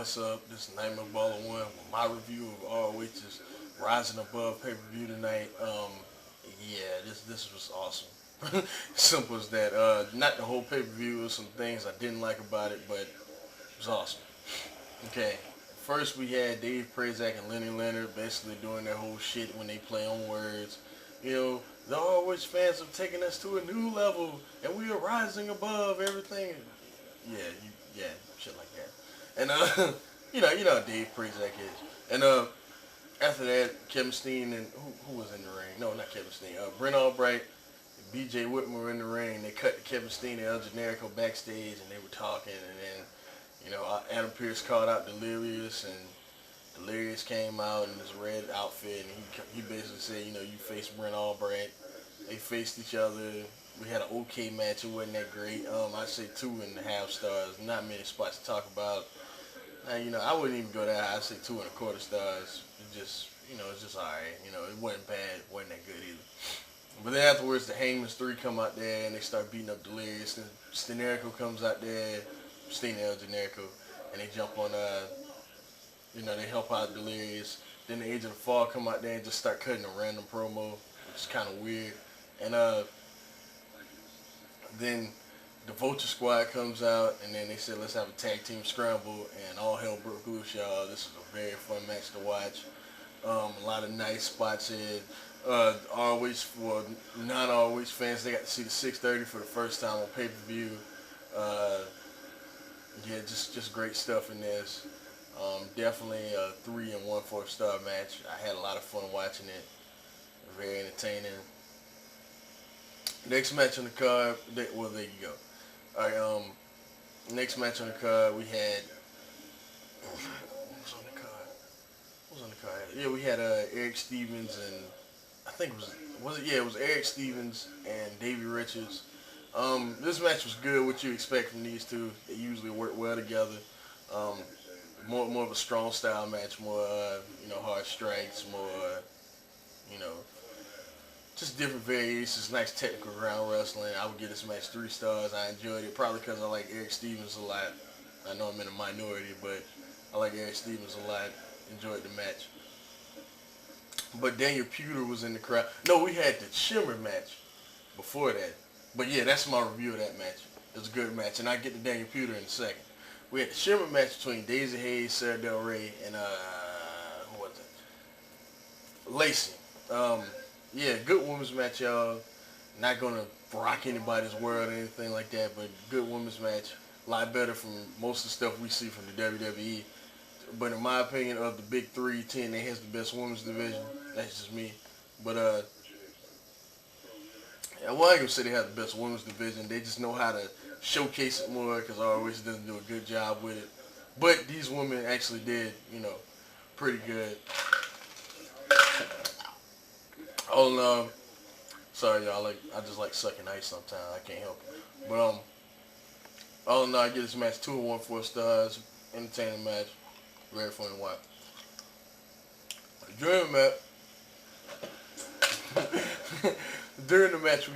what's up? This is Nightmare Baller 1 with my review of ROH's Rising Above pay-per-view tonight. Yeah, this was awesome. Simple as that. Not the whole pay-per-view, there was some things I didn't like about it, but it was awesome. Okay, first we had Dave Prazak and Lenny Leonard basically doing their whole shit when they play on words. You know, the ROH fans have taken us to a new level, and we are rising above everything. Yeah, yeah, shit like that. And you know how Dave Prazak is. And after that, Kevin Steen and who was in the ring? No, not Kevin Steen. Brent Albright, B.J. Whitmer were in the ring. They cut to Kevin Steen and El Generico backstage, and they were talking. And then, Adam Pearce called out Delirious, and Delirious came out in his red outfit, and he basically said, you faced Brent Albright. They faced each other. We had an okay match. It wasn't that great. I'd say 2.5 stars. Not many spots to talk about. I wouldn't even go that high. I'd say 2.25 stars. It's just alright. It wasn't bad. It wasn't that good either. But then afterwards, the Hangman's 3 come out there and they start beating up Delirious. Then Generico comes out there, Steen and El Generico, and they jump on, they help out Delirious. Then the Age of the Fall come out there and just start cutting a random promo, which is kind of weird. And then the Vulture Squad comes out, and then they said, let's have a tag team scramble, and all hell broke loose, y'all. This is a very fun match to watch. A lot of nice spots in. ROH, for non-ROH fans, they got to see the 6:30 for the first time on pay-per-view. Yeah, just great stuff in this. Definitely a 3 1/4 star match. I had a lot of fun watching it. Very entertaining. Next match on the card, there you go. All right, next match on the card, we had, what was on the card? What was on the card? Yeah, we had Eric Stevens and, I think it was Eric Stevens and Davey Richards. This match was good, what you expect from these two. They usually work well together. More of a strong style match, more, hard strikes, more, just different variations, nice technical ground wrestling. I would give this match 3 stars. I enjoyed it, probably because I like Eric Stevens a lot. I know I'm in a minority, but I like Eric Stevens a lot. Enjoyed the match. But Daniel Puder was in the crowd. No, we had the Shimmer match before that. But yeah, that's my review of that match. It was a good match, and I'll get to Daniel Puder in a second. We had the Shimmer match between Daisy Hayes, Sarah Del Rey, and who was it? Lacey. Yeah, good women's match, y'all. Not gonna rock anybody's world or anything like that, but good women's match. A lot better from most of the stuff we see from the WWE. But in my opinion, of the big 3, TNA has the best women's division. That's just me. But I ain't gonna say they have the best women's division. They just know how to showcase it more, because ROH doesn't do a good job with it. But these women actually did, pretty good. All in all, sorry y'all, I just like sucking ice sometimes. I can't help it. But all in all, I give this match 2 1/4 stars. Entertaining match, very fun to watch. During the match,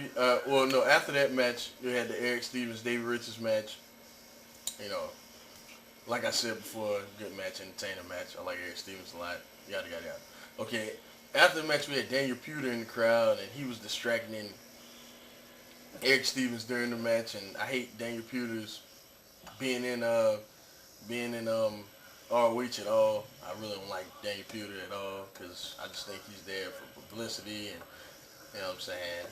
after that match, we had the Eric Stevens, Davey Richards match. Like I said before, good match, entertaining match. I like Eric Stevens a lot. Yada yada yada. Okay. After the match, we had Daniel Puder in the crowd, and he was distracting Eric Stevens during the match. And I hate Daniel Puder's being in ROH at all. I really don't like Daniel Puder at all, because I just think he's there for publicity, and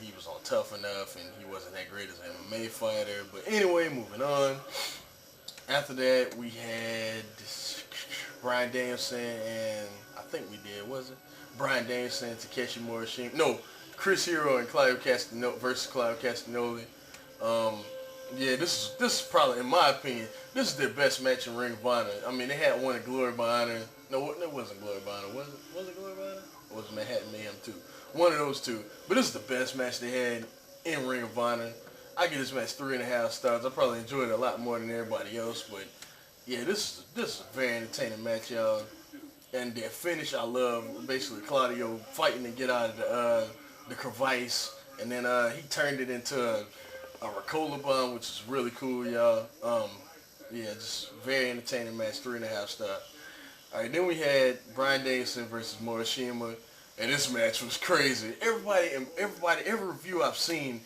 he was on Tough Enough, and he wasn't that great as an MMA fighter. But anyway, moving on. After that, we had Bryan Danielson and Bryan Danielson, Takeshi Morishima. No, Chris Hero and Claudio Castagnoli versus Claudio Castagnoli. Yeah, this is probably, in my opinion, this is their best match in Ring of Honor. I mean, they had one at Glory by Honor. No, it wasn't Glory by Honor. Was it Glory by Honor? Or was it Manhattan Mayhem 2? One of those two. But this is the best match they had in Ring of Honor. I give this match 3.5 stars. I probably enjoyed it a lot more than everybody else, but yeah, this is a very entertaining match, y'all. And their finish, I love. Basically, Claudio fighting to get out of the crevice, and then he turned it into a Ricola bomb, which is really cool, y'all. Yeah, just very entertaining match, 3.5 star. All right, then we had Bryan Danielson versus Morishima, and this match was crazy. Every review I've seen,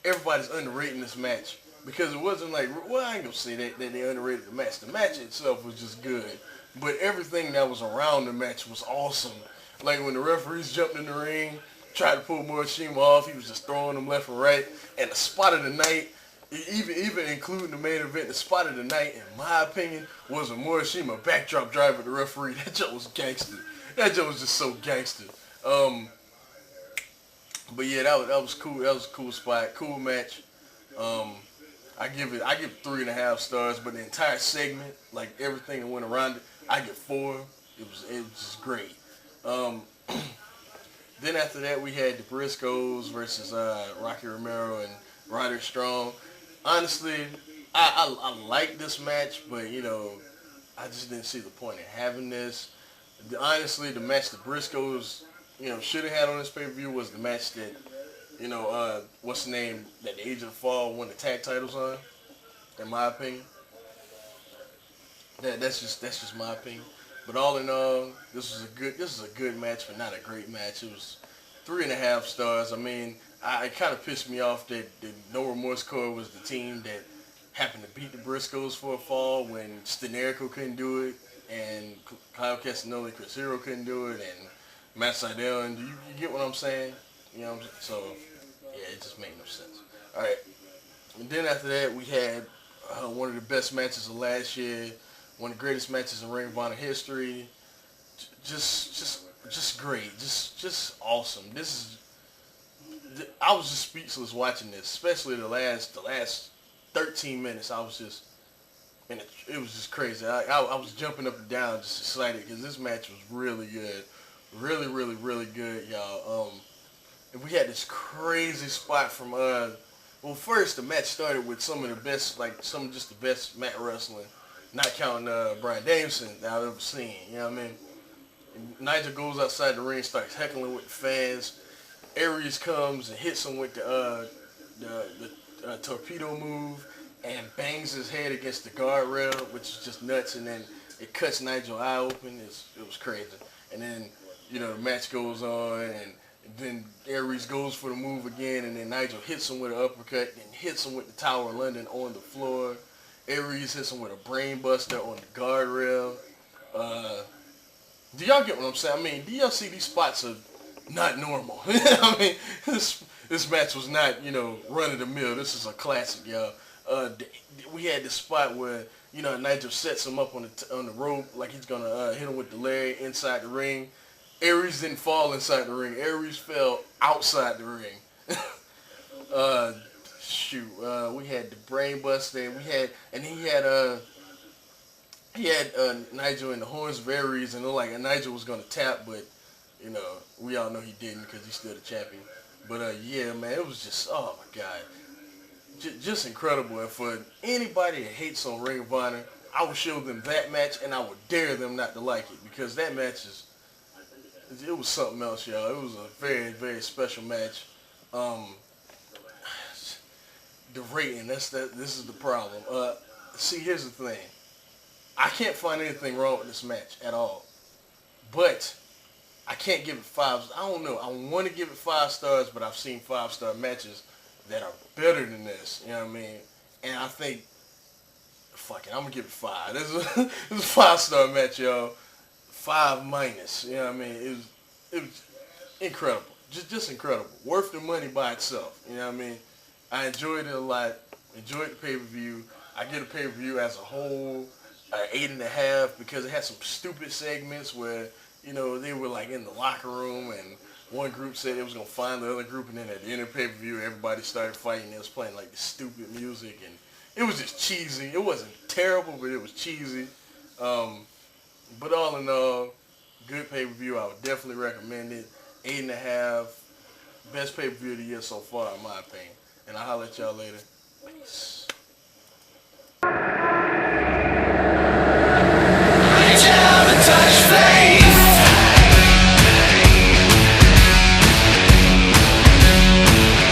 everybody's underrating this match because it wasn't like, well, I ain't gonna say that they underrated the match. The match itself was just good, but everything that was around the match was awesome. Like when the referees jumped in the ring, tried to pull Morishima off, he was just throwing them left and right. And the spot of the night, even including the main event, the spot of the night, in my opinion, was a Morishima backdrop drive with the referee. That joke was gangster. That joke was just so gangster. But yeah, that was cool. That was a cool spot, cool match. I give it 3.5 stars. But the entire segment, like everything that went around it, I give 4. It was just great. Then after that, we had the Briscoes versus Rocky Romero and Roderick Strong. Honestly, I like this match, but I just didn't see the point in having this. Honestly, the match the Briscoes should have had on this pay-per-view was the match that what's the name that the Age of the Fall won the tag titles on. In my opinion, that's just my opinion. But all in all, this is a good match, but not a great match. It was 3.5 stars. I mean, it kind of pissed me off that the No Remorse Corps was the team that happened to beat the Briscoes for a fall when Stenerico couldn't do it, and Kyle Castagnoli and Chris Hero couldn't do it, and Matt Sydal. And you get what I'm saying? So yeah, it just made no sense. All right, and then after that, we had one of the best matches of last year. One of the greatest matches in Ring of Honor history. Just great. Just awesome. I was just speechless watching this, especially the last 13 minutes. I was just, and it was just crazy. I was jumping up and down, just excited because this match was really good, really, really, really good, y'all. And we had this crazy spot from well, first the match started with some of the best mat wrestling. Not counting Bryan Danielson that I've ever seen. You know what I mean? And Nigel goes outside the ring, starts heckling with the fans. Aries comes and hits him with the torpedo move and bangs his head against the guardrail, which is just nuts. And then it cuts Nigel's eye open. It was crazy. And then the match goes on, and then Aries goes for the move again, and then Nigel hits him with an uppercut and hits him with the Tower of London on the floor. Aries hits him with a brain buster on the guardrail. Do y'all get what I'm saying? I mean, do y'all see these spots are not normal? I mean, this match was not, run of the mill. This is a classic, y'all. We had this spot where, Nigel sets him up on the rope like he's gonna hit him with the leg inside the ring. Aries didn't fall inside the ring. Aries fell outside the ring. We had the brain buster. He had Nigel in the horns of Aries, and it looked like Nigel was gonna tap, but we all know he didn't because he's still the champion. But yeah, man, it was just, oh my god, just incredible. And for anybody that hates on Ring of Honor, I would show them that match, and I would dare them not to like it because that match it was something else, y'all. It was a very, very special match. The rating, this is the problem. See, here's the thing. I can't find anything wrong with this match at all. But I can't give it 5. I don't know. I want to give it 5 stars, but I've seen 5-star matches that are better than this. You know what I mean? And I think, fuck it, I'm going to give it 5. This is a 5-star match, y'all. 5 minus. You know what I mean? It was incredible. Just incredible. Worth the money by itself. You know what I mean? I enjoyed it a lot. Enjoyed the pay-per-view. I give the pay-per-view as a whole 8.5 because it had some stupid segments where, they were like in the locker room and one group said it was going to find the other group, and then at the end of the pay-per-view, everybody started fighting. It was playing like this stupid music, and it was just cheesy. It wasn't terrible, but it was cheesy. But all in all, good pay-per-view. I would definitely recommend it. 8.5. Best pay-per-view of the year so far, in my opinion. And I'll holler at y'all later. Peace. Reach out and touch fate.